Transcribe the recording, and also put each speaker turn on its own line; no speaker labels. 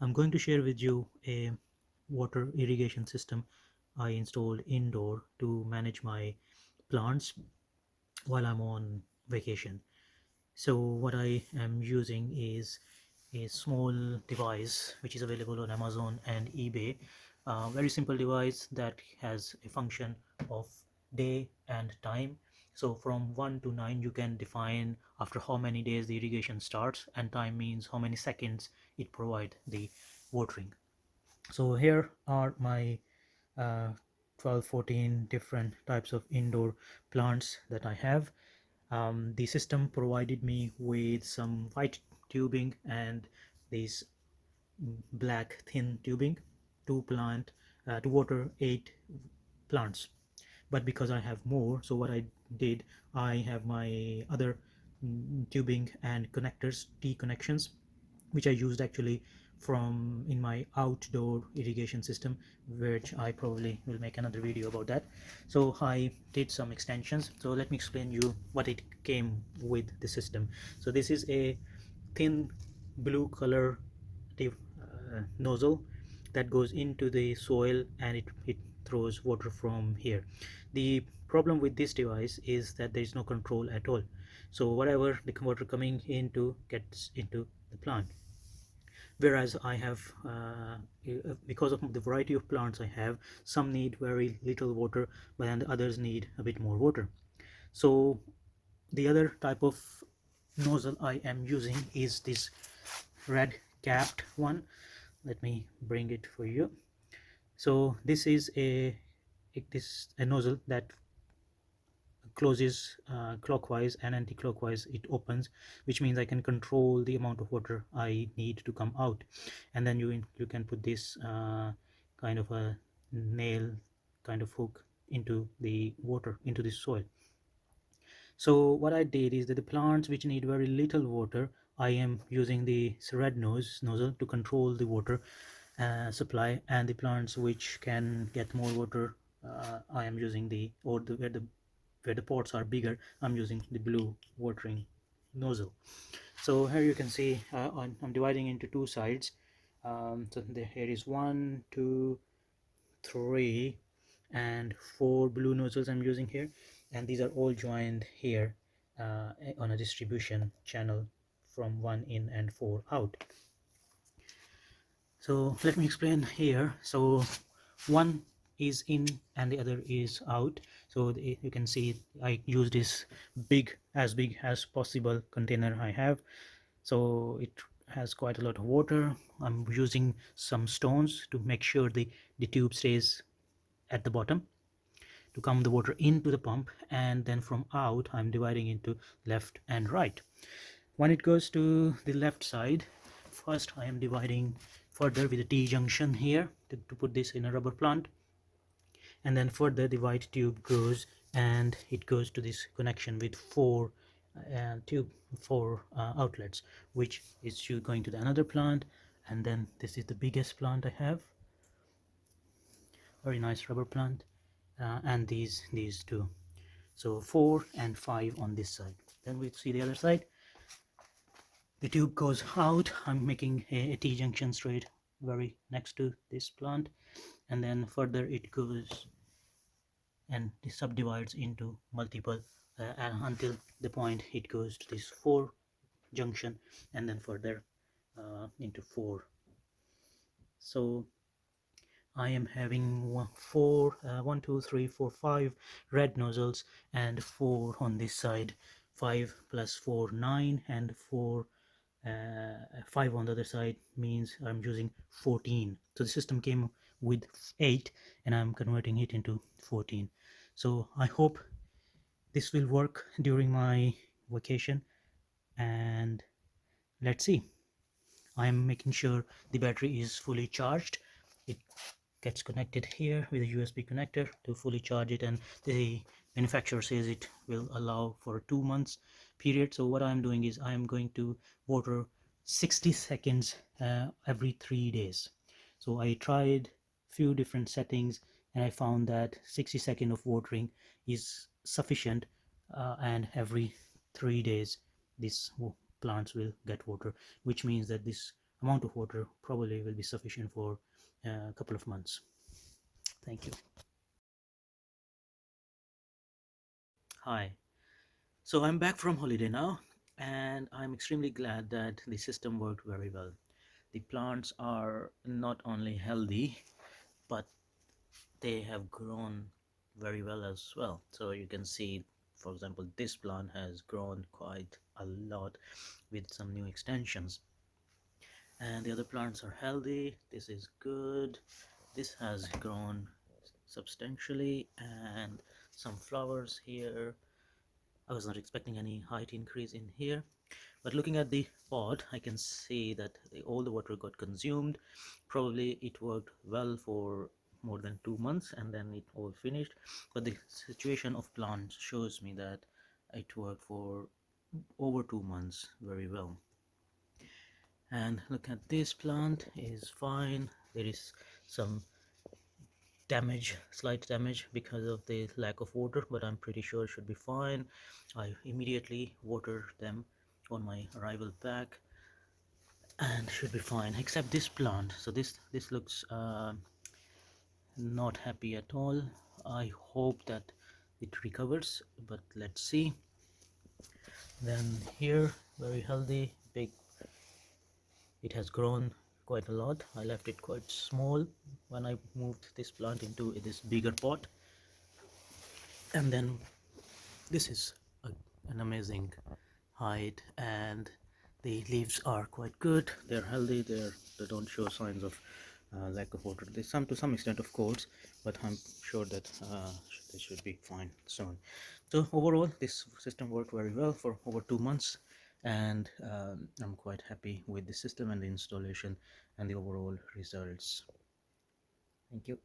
I'm going to share with you a water irrigation system I installed indoor to manage my plants while I'm on vacation. So what I am using is a small device which is available on Amazon and eBay. A very simple device that has a function of day and time. So from 1 to 9 you can define after how many days the irrigation starts, and time means how many seconds it provides the watering. So here are my uh, 12 14 different types of indoor plants that I have. The system provided me with some white tubing and this black thin tubing to water 8 plants. But because I have more, so what I did, I have my other tubing and connectors, T connections, which I used actually from in my outdoor irrigation system, which I probably will make another video about that. So I did some extensions. So let me explain you what it came with the system. So this is a thin blue color nozzle that goes into the soil, and it throws water from here. The problem with this device is that there is no control at all. So whatever the water coming into gets into the plant, whereas I have because of the variety of plants I have, some need very little water, but then the others need a bit more water. So the other type of nozzle I am using is this red capped one. Let me bring it for you. So this is a nozzle that closes clockwise, and anti-clockwise it opens, which means I can control the amount of water I need to come out. And then you can put this kind of a nail kind of hook into the water, into the soil. So what I did is that the plants which need very little water, I am using the red nozzle to control the water supply, and the plants which can get more water, I am using where the pots are bigger, I'm using the blue watering nozzle. So here you can see I'm dividing into two sides. Here is 1 2 3 and 4 blue nozzles I'm using here, and these are all joined here on a distribution channel from 1 in and 4 out. So let me explain here. So one is in and the other is out. So you can see I use this big as possible container I have. So it has quite a lot of water. I'm using some stones to make sure the tube stays at the bottom to come the water into the pump, and then from out I'm dividing into left and right. When it goes to the left side, first I am dividing further with a T-junction here to put this in a rubber plant, and then further the white tube goes, and it goes to this connection with four outlets, which is going to the another plant. And then this is the biggest plant I have, very nice rubber plant, and these two. So 4 and 5 on this side. Then we see the other side. The tube goes out. I'm making a T-junction straight very next to this plant, and then further it goes and it subdivides into multiple until the point it goes to this 4 junction, and then further into 4. So I am having 1 2 3 4 5 red nozzles and 4 on this side. 5 plus 4 9, and 5 on the other side means I'm using 14. So the system came with 8 and I'm converting it into 14. So I hope this will work during my vacation, and let's see. I'm making sure the battery is fully charged. It gets connected here with a USB connector to fully charge it, and the manufacturer says it will allow for a 2 months period. So what I'm doing is I'm going to water 60 seconds every 3 days. So I tried few different settings, and I found that 60 seconds of watering is sufficient, and every 3 days these plants will get water, which means that this amount of water probably will be sufficient for a couple of months. Thank you. Hi. So I'm back from holiday now, and I'm extremely glad that the system worked very well. The plants are not only healthy, but they have grown very well as well. So you can see, for example, this plant has grown quite a lot with some new extensions, and the other plants are healthy. This is good. This has grown substantially, and some flowers here. I was not expecting any height increase in here, but looking at the pot, I can see that all the water got consumed. Probably it worked well for more than 2 months and then it all finished. But the situation of plants shows me that it worked for over 2 months very well. And look at this plant is fine. There is some damage, slight damage because of the lack of water, but I'm pretty sure it should be fine. I immediately watered them on my arrival back and should be fine, except this plant. So this looks not happy at all. I hope that it recovers, but let's see. Then here, very healthy, big. It has grown quite a lot. I left it quite small when I moved this plant into this bigger pot, and then this is an amazing height, and the leaves are quite good. They're healthy. They don't show signs of lack of water. There's some to some extent, of course, but I'm sure that they should be fine soon. So overall, this system worked very well for over 2 months, and I'm quite happy with the system and the installation and the overall results. Thank you.